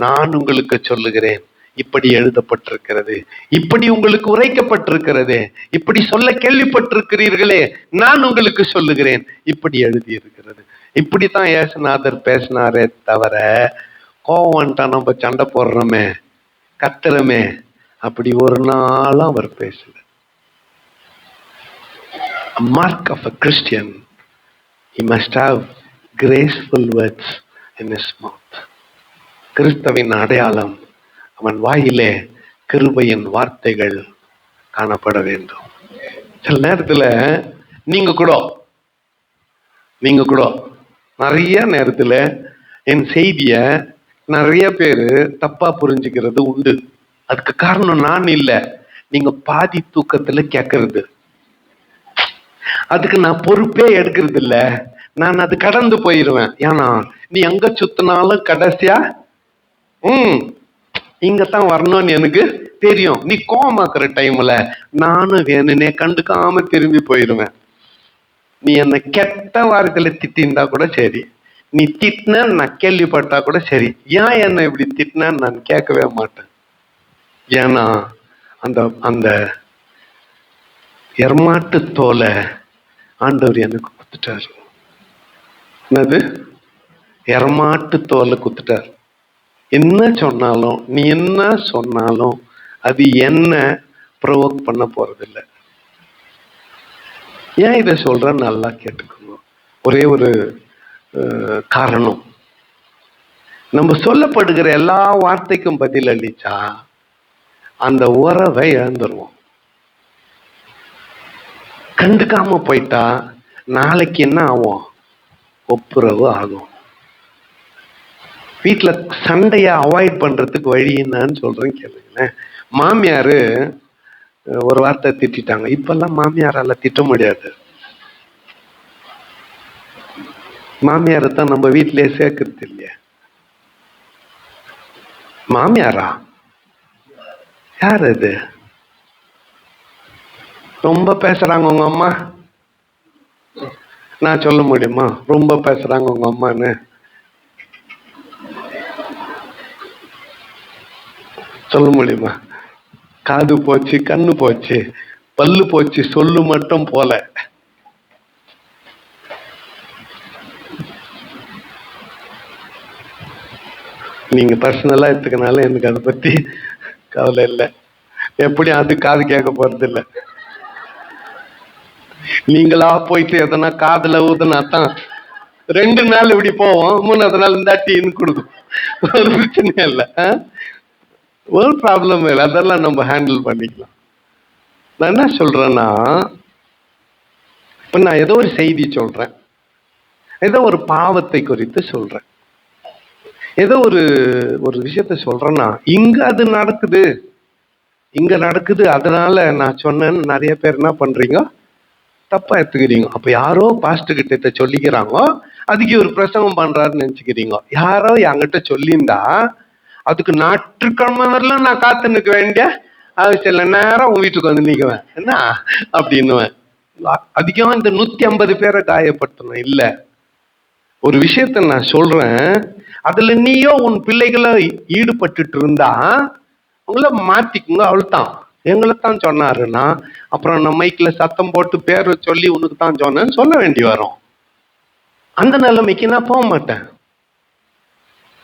நான் உங்களுக்கு சொல்லுகிறேன், இப்படி எழுதப்பட்டிருக்கிறது, இப்படி உங்களுக்கு உரைக்கப்பட்டிருக்கிறதே, இப்படி சொல்ல கேள்விப்பட்டிருக்கிறீர்களே, நான் உங்களுக்கு சொல்லுகிறேன், இப்படி எழுதி இருக்கிறது. இப்படித்தான் இயேசுநாதர் பேசினாரே தவிர கோவம்ட்டா நம்ம சண்டை போடுறோமே, கத்துறமே, அப்படி ஒரு நாளும் அவர் பேசல. A mark of a Christian, he must have graceful words in his mouth. கிறிஸ்தவின் அடையாளம், அவன் வாயிலே கிருபையின் வார்த்தைகள் காணப்பட வேண்டும். சில நேரத்துல நீங்க கூட நிறைய நேரத்துல என் செய்திய நிறைய பேரு தப்பா புரிஞ்சுக்கிறது உண்டு. அதுக்கு காரணம் நான் இல்ல, நீங்க பாதி தூக்கத்துல கேட்கறது. அதுக்கு நான் பொறுப்பே எடுக்கிறது இல்ல, நான் அது கடந்து போயிருவேன். ஏன்னா நீ எங்க சுத்தினாலும் கடைசியா இங்கத்தான் வரணும்னு எனக்கு தெரியும். நீ கோவமாக்குற டைம்ல நானும் வேணுனே கண்டுக்காம திரும்பி போயிருவேன். நீ என்ன கெட்ட வார்த்தையில திட்டிருந்தா கூட சரி, நீ திட்டின நான் கேள்விப்பட்டா கூட சரி, ஏன் என்ன இப்படி திட்டின நான் கேட்கவே மாட்டேன். ஏன்னா அந்த அந்த எர்மாட்டு தோலை ஆண்டவர் எனக்கு குத்துட்டார். என்னது? எர்மாட்டு தோலை குத்துட்டார். என்ன சொன்னாலும், நீ என்ன சொன்னாலும் அது என்ன ப்ரொவோக் பண்ண போறதில்லை. ஏன் இதை சொல்ற நல்லா கேட்டுக்கணும். ஒரே ஒரு காரணம், நம்ம சொல்லப்படுகிற எல்லா வார்த்தைக்கும் பதில் அளிச்சா அந்த உறவை இழந்துருவோம். கண்டுக்காம போயிட்டா நாளைக்கு என்ன ஆகும்? ஒப்புரவு ஆகும். வீட்டுல சண்டைய அவாய்ட் பண்றதுக்கு வழி என்னன்னு சொல்றேன் கேளுங்களேன். மாமியாரு ஒரு வார்த்தை திட்டாங்க. இப்பெல்லாம் மாமியாரால திட்ட முடியாது. மாமியாரை தான் நம்ம வீட்டிலேயே சேர்க்கறது இல்லையா? மாமியாரா? யார் அது? ரொம்ப பேசுறாங்க உங்க அம்மா. நான் சொல்ல முடியுமா ரொம்ப பேசுறாங்க உங்க அம்மான்னு? சொல்ல முடியுமா? காது போச்சு, கண்ணு போச்சு, பல்லு போச்சு, சொல்லு மட்டும் போல. நீங்க பர்சனலா எடுத்துக்கனால எனக்கு அதை பத்தி கவலை இல்லை. எப்படி அது காது கேட்க போறது இல்லை. நீங்களா போயிட்டு எதனா காதுல ஊதுனா தான் 2 நாள் இப்படி போவோம், 3ஆவது நாள் இந்த டீன்னு கொடுக்கும். ஒரு பிரச்சனையும் இல்லை, ஒரு ப்ராப்ளம் இல்லை. அதெல்லாம் நம்ம ஹேண்டில் பண்ணிக்கலாம். நான் என்ன சொல்றேன்னா, இப்ப நான் ஏதோ ஒரு செய்தி சொல்றேன், ஏதோ ஒரு பாவத்தை குறித்து சொல்றேன், ஏதோ ஒரு விஷயத்த சொல்றேன்னா இங்க அது நடக்குது, இங்க நடக்குது, அதனால நான் சொன்னேன்னு நிறைய பேர் என்ன பண்றீங்க, தப்பா எடுத்துக்கிறீங்க. அப்ப யாரோ பாஸ்டர் கிட்ட சொல்லிக்கிறாங்க, அதுக்கு ஒரு பிரசங்கம் பண்றாருன்னு நினைச்சுக்கிறீங்க. யாரோ என்கிட்ட சொல்லியிருந்தா அதுக்கு ஞாயிற்றுக்கிழமை வரலாம் நான் காத்து நிற்க வேண்டிய அவசியம் இல்லை. நேரம் உங்க வீட்டுக்கு வந்து நிற்குவேன், என்ன அப்படின்னுவேன். அதிகம் இந்த 150 பேரை காயப்படுத்தணும் இல்ல. ஒரு விஷயத்த நான் சொல்றேன், அதுல நீயோ உன் பிள்ளைகளை ஈடுபட்டுட்டு இருந்தா உங்களை மாத்திக்குங்க, அவ்வளவுதான். எங்களைத்தான் சொன்னாருன்னா அப்புறம் நம்ம மைக்ல சத்தம் போட்டு பேரை சொல்லி உனக்கு தான் சொன்னேன்னு சொல்ல வேண்டி வரும். அந்த நிலைமைக்கு நான் போக மாட்டேன்.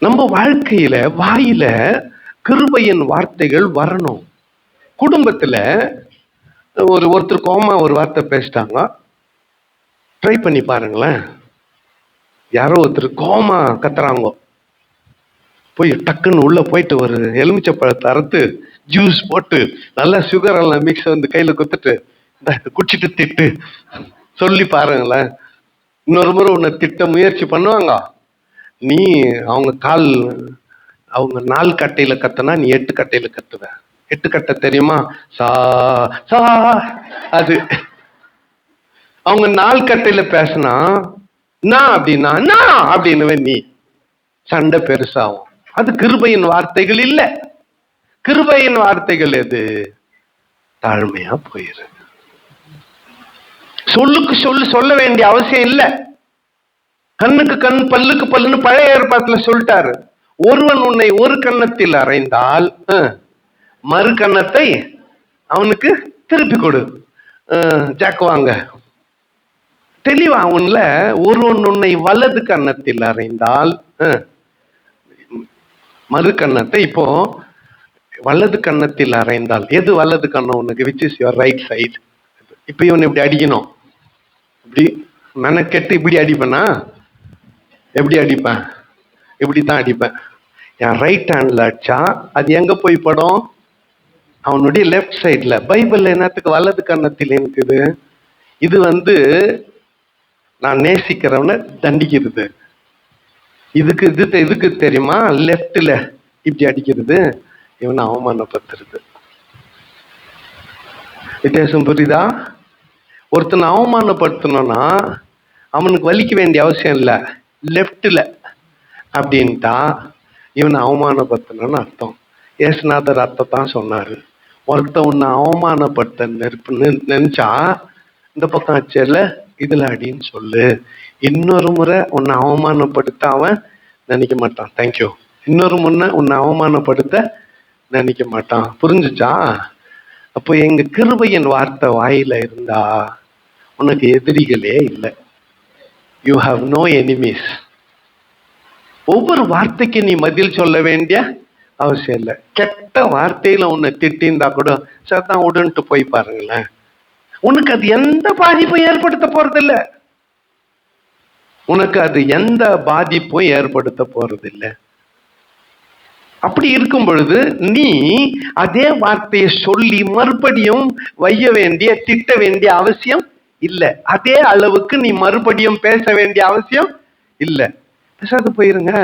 நம்ம வாழ்க்கையில வாயில கிருபையின் வார்த்தைகள் வரணும். குடும்பத்துல ஒருத்தர் கோமா ஒரு வார்த்தை பேசிட்டாங்க, ட்ரை பண்ணி பாருங்களேன். யாரோ ஒருத்தர் கோமா கத்துறாங்க, போய் டக்குன்னு உள்ள போயிட்டு ஒரு எலுமிச்சை பழத்தை அறுத்து ஜூஸ் போட்டு நல்லா சுகர் எல்லாம் மிக்ஸ் வந்து கையில குத்துட்டு குடிச்சிட்டு திட்டு சொல்லி பாருங்களேன். இன்னொரு முறை உன்னை திட்ட முயற்சி பண்ணுவாங்க. நீ அவங்க 4 கட்டையில கத்துனா நீ 8 கட்டையில கத்துவ. 8 கட்டை தெரியுமா? சா சா. அது அவங்க 4 கட்டையில பேசினா நான் அப்படின்னா நான் அப்படின்னு நீ சண்டை பெருசாகும். அது கிருபையின் வார்த்தைகள் இல்ல. கிருபையின் வார்த்தைகள் எது? தாழ்மையா போயிரு. சொல்லுக்கு சொல்ல வேண்டிய அவசியம் இல்ல. கண்ணுக்கு கண் பல்லுக்கு பல்லுன்னு பழைய ஏற்பாட்டுல சொல்லிட்டாரு. ஒருவன் உன்னை ஒரு கன்னத்தில் அறைந்தால் மறு கன்னத்தை அவனுக்கு திருப்பி கொடு. ஜாக்குவாங்க தெளிவா. அவன்ல ஒருவன் உன்னை வலது கன்னத்தில் அறைந்தால் மறு கன்னத்தை, இப்போ வலது கன்னத்தில் அறைந்தால் எது வலது கண்ணம் உனக்கு? Which is your right side. இப்ப இவன் இப்படி அடிக்கணும், இப்படி மெனக்கெட்டு இப்படி அடிப்பேனா? எப்படி அடிப்பேன்? இப்படித்தான் அடிப்பேன். என் ரைட் ஹேண்ட்ல அடிச்சா அது எங்க போய் படும்? அவனுடைய லெப்ட் சைட்ல. பைபிள்ல என்னத்துக்கு வலது கன்னத்தில் இருக்குது? இது நான் நேசிக்கிறவனை தண்டிக்கிறது. இதுக்கு தெரியுமா? லெப்ட்ல இப்படி அடிக்கிறது இவனை அவமானப்படுத்துறது. வித்தியாசம் புரியுதா? ஒருத்தனை அவமானப்படுத்தணும்னா அவனுக்கு வலிக்க வேண்டிய அவசியம் இல்லை. லெப்ட்ல அப்படின்ட்டா இவனை அவமானப்படுத்தணும்னு அர்த்தம். ஏசுநாதர் அர்த்தத்தான் சொன்னாரு. ஒருத்தன் உன்னை அவமானப்படுத்த நினைச்சா இந்த பக்கம் ஆச்சல இதுல அடின்னு சொல்லு. இன்னொரு முறை உன்னை அவமானப்படுத்த அவன் நினைக்க மாட்டான். தேங்க்யூ. இன்னொரு முறை உன்னை அவமானப்படுத்த நினைக்க மாட்டான். புரிஞ்சுச்சா? அப்போ எங்க கிருபையின் வார்த்தை வாயில இருந்தா உனக்கு எதிரிகளே இல்லை. You have no enemies. ஒவ்வொரு வார்த்தைக்கு நீ பதில் சொல்ல வேண்டிய அவசியம் இல்லை. கெட்ட வார்த்தையில உன்னை திட்டிருந்தா கூட சத்தான் உடன்ட்டு போய் பாருங்களேன், உனக்கு அது எந்த பாதிப்பும் ஏற்படுத்த போறதில்லை. உனக்கு அது எந்த பாதிப்பும் ஏற்படுத்த போறதில்லை. அப்படி இருக்கும் பொழுது நீ அதே வார்த்தையை சொல்லி மறுபடியும் திட்ட வேண்டிய அவசியம் இல்லை. அதே அளவுக்கு நீ மறுபடியும் பேச வேண்டிய அவசியம் இல்லை. பேசாத போயிருங்க,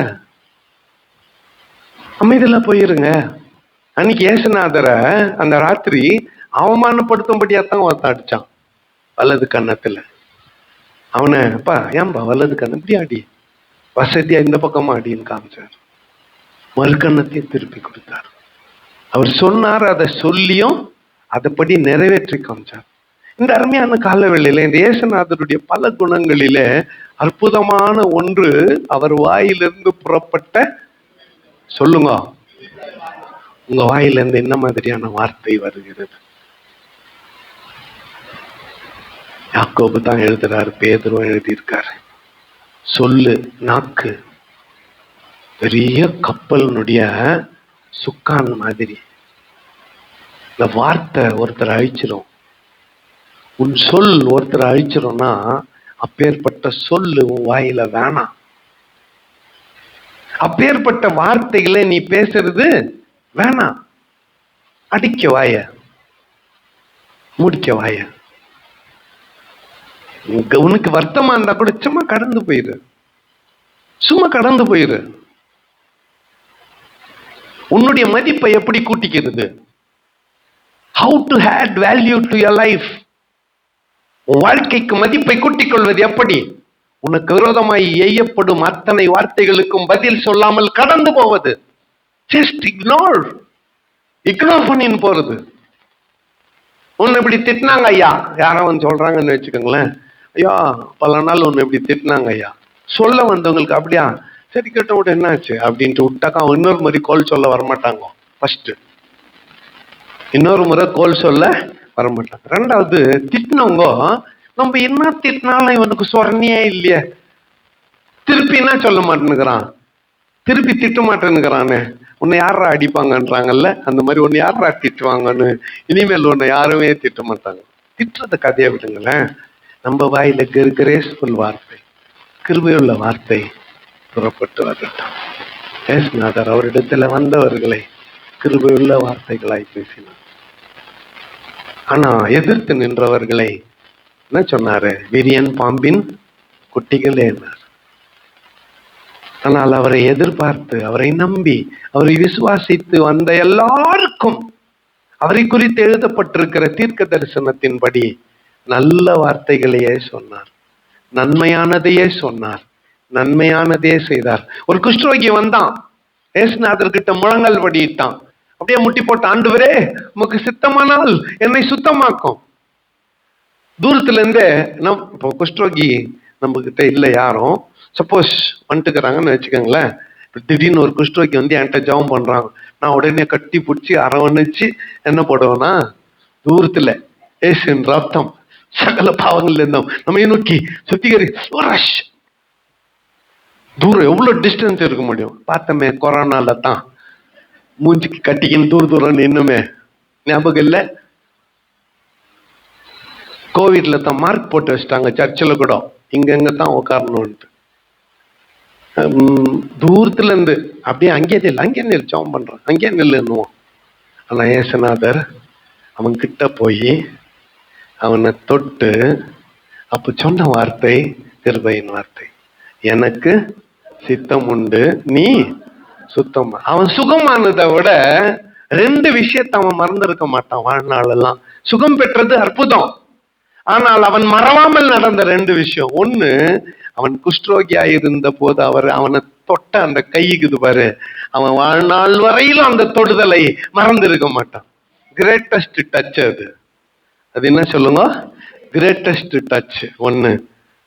அமைதியில போயிருங்க. அன்னைக்கு ஏசுநாதரை அந்த ராத்திரி அவமானப்படுத்தும்படியாத்தான் ஒருத்தன் அடிச்சான் வலது கன்னத்துல. அவனை அப்பா ஏன்பா வலது கண்ணு இப்படி அடி, வசதியா இந்த பக்கமா அடின்னு காமிச்சார். மறுக்கண்ணத்தையும் திருப்பி கொடுத்தார். அவர் சொன்னார், அதை சொல்லியும் அதைப்படி நிறைவேற்றி காமிச்சார். இந்த அருமையான காலவெளியில இந்த இயேசுநாதருடைய பல குணங்களிலே அற்புதமான ஒன்று அவர் வாயிலிருந்து புறப்பட்ட, சொல்லுங்க, உங்க வாயிலிருந்து என்ன மாதிரியான வார்த்தை வருகிறது? யாக்கோபு தான் எழுதுறாரு, பேதுருவும் எழுதியிருக்காரு. சொல்லு, நாக்கு பெரிய கப்பலினுடைய சுக்கான் மாதிரி. இந்த வார்த்தை ஒருத்தர் அழிச்சிரும். உன் சொல் ஒருத்தர் அழிச்சிரும்னா அப்பேற்பட்ட சொல்லு உன் வாயில வேணாம். அப்பேற்பட்ட வார்த்தைகளை நீ பேசுறது வேணாம். அடிக்க வாய, முடிக்க வாய. உனக்கு வருத்தமா இருந்தா கூட சும்மா கடந்து போயிரு, சும்மா கடந்து போயிரு. உன்னுடைய மதிப்பை எப்படி கூட்டிக்கிறது? How to add value to your life. உன் வாழ்க்கைக்கு மதிப்பை கூட்டிக் கொள்வது எப்படி? உனக்கு விரோதமாய் எய்யப்படும் அத்தனை வார்த்தைகளுக்கும் பதில் சொல்லாமல் கடந்து போவது. ஜஸ்ட் இக்னோர் பண்ணின்னு போறது. உன்னை இப்படி திட்டினாங்க ஐயா, யாரோ வந்து சொல்றாங்கன்னு வச்சுக்கோங்களேன், ஐயா பல நாள் உன்னை இப்படி திட்டினாங்க ஐயா, சொல்ல வந்தவங்களுக்கு அப்படியா, சரி கேட்ட விட என்னாச்சு அப்படின்ட்டு விட்டாக்கா இன்னொரு மாதிரி கோல் சொல்ல வரமாட்டாங்க. ஃபர்ஸ்ட் இன்னொரு முறை கோல் சொல்ல வரமாட்டாங்க. ரெண்டாவது திட்டினவங்க நம்ம என்ன திட்டினாலும் இவனுக்கு சொரணியே இல்லையே, திருப்பி என்ன சொல்ல மாட்டேன்னுக்கிறான், திருப்பி திட்ட மாட்டேன்னுக்கிறானே, உன்னை யாரா அடிப்பாங்கன்றாங்கல்ல, அந்த மாதிரி உன்னை யாரா திட்டுவாங்கன்னு இனிமேல் உன்னை யாருமே திட்ட மாட்டாங்க. திட்டுறத கதையை விடுங்களேன். நம்ம வாயில கிரேஸ்ஃபுல் வார்த்தை, கிருபையுள்ள வார்த்தை புறப்பட்டு வரட்டும். ஏசுநாதர் அவரிடத்துல வந்தவர்களை கிருபையுள்ள வார்த்தைகளாய் பேசினார். ஆனா எதிர்த்து நின்றவர்களை என்ன சொன்னாரு, விரியன் பாம்பின் குட்டிகளே என்னார். ஆனால் அவரை எதிர்பார்த்து, அவரை நம்பி, அவரை விசுவாசித்து வந்த எல்லாருக்கும் அவரை குறித்து எழுதப்பட்டிருக்கிற தீர்க்க தரிசனத்தின்படி நல்ல வார்த்தைகளையே சொன்னார், நன்மையானதையே சொன்னார், நன்மையானதையே செய்தார். ஒரு குஷ்டரோகி வந்தான், ஏசுநாதர் கிட்ட முழங்கால் படியிட்டான், அப்படியே முட்டி போட்டு, ஆண்டவரே உமக்கு சித்தமானால் என்னை சுத்தமாக்கும். தூரத்துல இருந்தே இப்போ குஷ்டரோகி நம்ம கிட்ட இல்லை யாரும், சப்போஸ் வந்துட்டுக்கிறாங்கன்னு வச்சுக்கோங்களேன், திடீர்னு ஒரு குஷ்டரோகி வந்து என்கிட்ட ஜெபம் பண்றாங்க, நான் உடனே கட்டி பிடிச்சி அரவணைச்சு என்ன போடுவேன்னா, தூரத்துல ஏசின் ரத்தம் சகல பாவங்கள்ல இருந்தோம் நம்ம நோக்கி சுத்திகரி, தூரம் எவ்வளவு டிஸ்டன்ஸ் இருக்க முடியும். பார்த்தமே கொரோனால தான் மூஞ்சிக்கு கட்டிக்கின்னு தூரம் நின்னுமே, ஞாபகம் இல்லை? கோவிட்ல தான் மார்க் போட்டு வச்சிட்டாங்க சர்ச்சில் கூட, இங்க தான் உட்காரணும்ட்டு. தூரத்துல இருந்து அப்படியே அங்கே நெல் ஜெபம் பண்றான், அங்கே நெல்லுன்னுவோம். ஆனா ஏசுநாதர் அவன் கிட்ட போய் அவனை தொட்டு அப்ப சொன்ன வார்த்தை கிருபையின் வார்த்தை, எனக்கு சித்தம் உண்டு நீ சுத்தமா. அவன் சுகமானதை விட ரெண்டு விஷயத்த அவன் மறந்திருக்க மாட்டான் வாழ்நாளெல்லாம். சுகம் பெற்றது அற்புதம், ஆனால் அவன் மறவாமல் நடந்த ரெண்டு விஷயம். ஒண்ணு, அவன் குஷ்டரோகியா இருந்த போது அவனை தொட்ட அந்த கைக்குது பாரு, அவன் வாழ்நாள் வரையிலும் அந்த தொடுதலை மறந்திருக்க மாட்டான். கிரேட்டஸ்ட் டச் அது என்ன சொல்லுங்க, கிரேட்டஸ்ட் டச் ஒண்ணு.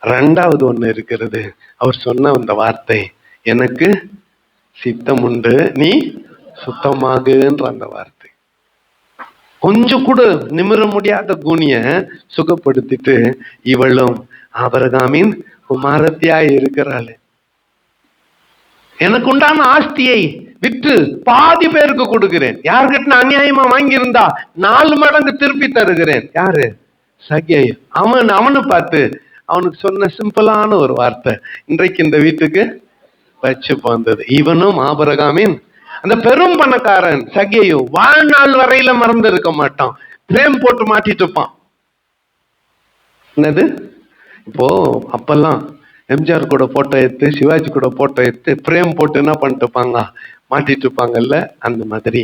ரெண்டாவது ஒண்ணு இருக்கிறது, அவர் சொன்ன அந்த வார்த்தை, எனக்கு சித்தம் உண்டு நீ சுத்தமாகுன்ற அந்த வார்த்தை. கொஞ்சம் கூட நிமிர முடியாத கூனிய சுகப்படுத்திட்டு, இவளும் ஆபிரகாமின் குமாரத்தியாய் இருக்கிறாள், எனக்கு உண்டான ஆஸ்தியை விற்று பாதி பேருக்கு கொடுக்கிறேன், யாருக்கிட்ட அநியாயமா வாங்கியிருந்தா 4 மடங்கு திருப்பி தருகிறேன். யாரு? சகேயு. அவனு பார்த்து அவனுக்கு சொன்ன சிம்பிளான ஒரு வார்த்தை இன்றைக்கு இந்த வீட்டுக்கு வச்சு வந்தது. இவனும் ஆபிரகாமின், அந்த பெரும் பணக்காரன் சகேயு வாழ்நாள் வரையில மறந்து இருக்க மாட்டான், பிரேம் போட்டு மாட்டிட்டு இருப்பான். என்னது இப்போ அப்பெல்லாம் எம்ஜிஆர் கூட போட்டோ எடுத்து, சிவாஜி கூட போட்டோ எடுத்து பிரேம் போட்டு என்ன பண்ணிட்டு இருப்பாங்க, மாட்டிட்டு இருப்பாங்கல்ல. அந்த மாதிரி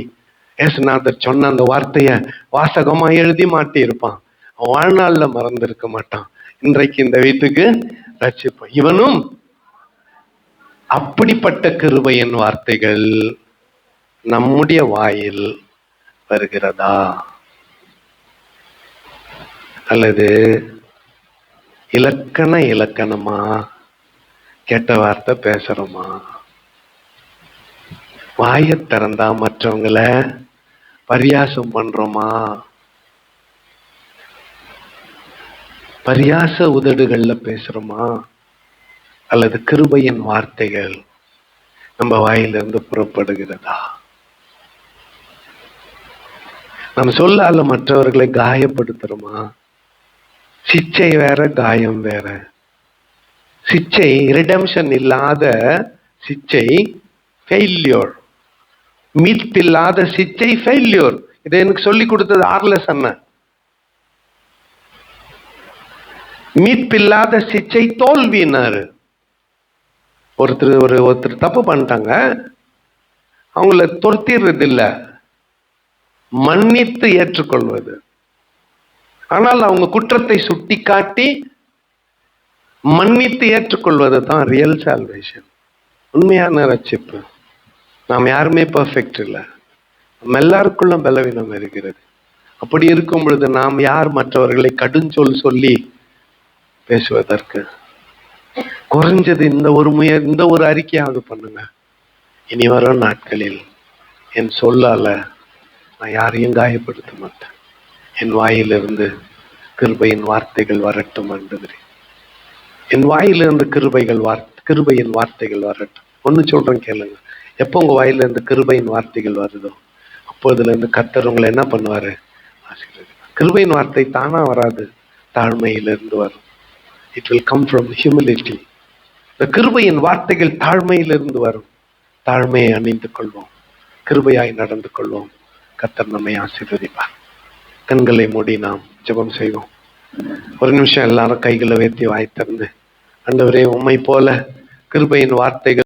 ஏசுநாதர் சொன்ன அந்த வார்த்தைய வாசகமா எழுதி மாட்டி இருப்பான், வாழ்நாள்ல மறந்து இருக்க மாட்டான். இன்றைக்கு இந்த வீட்டுக்கு ரட்சிப்பான். இவனும் அப்படிப்பட்ட கிருபையின் வார்த்தைகள் நம்முடைய வாயில் வருகிறதா, அல்லது இலக்கணமா கெட்ட வார்த்தை பேசுறோமா? வாயை திறந்தா மற்றவங்களை பரியாசம் பண்றோமா? பரியாச உதடுகள்ல பேசுறோமா? அல்லது கிருபையின் வார்த்தைகள் நம்ம வாயிலிருந்து புறப்படுகிறதா? நம்ம சொல்லால மற்றவர்களை காயப்படுத்துறோமா? சிச்சை வேற, காயம் வேற. சிச்சை ரிடம்ஷன் இல்லாத சிச்சை ஃபெயில்யூர், மீட்பில்லாத சிச்சை ஃபெயில்யூர். இதை எனக்கு சொல்லி கொடுத்தது ஆர்லஸ் அண்ணன். மீட்பில்லாத சிச்சை தோல்வினாரு. ஒருத்தர் தப்பு பண்ணிட்டாங்க, அவங்கள தொர்த்திடுறது இல்லை, மன்னித்து ஏற்றுக்கொள்வது. ஆனால் அவங்க குற்றத்தை சுட்டி காட்டி மன்னித்து ஏற்றுக்கொள்வது தான் ரியல் சால்வேஷன், உண்மையான ரட்சிப்பு. நாம் யாருமே பர்ஃபெக்ட் இல்லை, நம்ம எல்லாருக்குள்ள பலவீனம் இருக்கிறது. அப்படி இருக்கும் பொழுது நாம் யார் மற்றவர்களை கடுஞ்சொல் சொல்லி பேசுவதற்கு? குறைஞ்சது இந்த ஒரு அறிக்கையாவது பண்ணுங்க. இனி வரும் நாட்களில் என் சொல்லால நான் யாரையும் காயப்படுத்த மாட்டேன். என் வாயிலிருந்து கிருபையின் வார்த்தைகள் வரட்டும் ஆண்டவரே. என் வாயிலிருந்து கிருபையின் வார்த்தைகள் வரட்டும். ஒண்ணு சொல்றேன் கேளுங்க. எப்போ உங்க வாயிலிருந்து கிருபையின் வார்த்தைகள் வருதோ அப்போதுல இருந்து கர்த்தர் உங்களை என்ன பண்ணுவாரு? ஆசீர்வதிப்பார். கிருபையின் வார்த்தை தானா வராது, தாழ்மையிலிருந்து வரும். It will come from humility. இந்த கிருபையின் வார்த்தைகள் தாழ்மையிலிருந்து வரும். தாழ்மையை அணிந்து கொள்வோம், கிருபையாய் நடந்து கொள்வோம். கர்த்தர் நம்மை ஆசீர்வதிப்பார். கண்களை மூடி நாம் ஜெபம் செய்வோம். ஒரு நிமிஷம் எல்லாரும் கைகளை உயர்த்தி வாய் திறந்து, ஆண்டவரே உம்மை போல கிருபையின் வார்த்தைகள்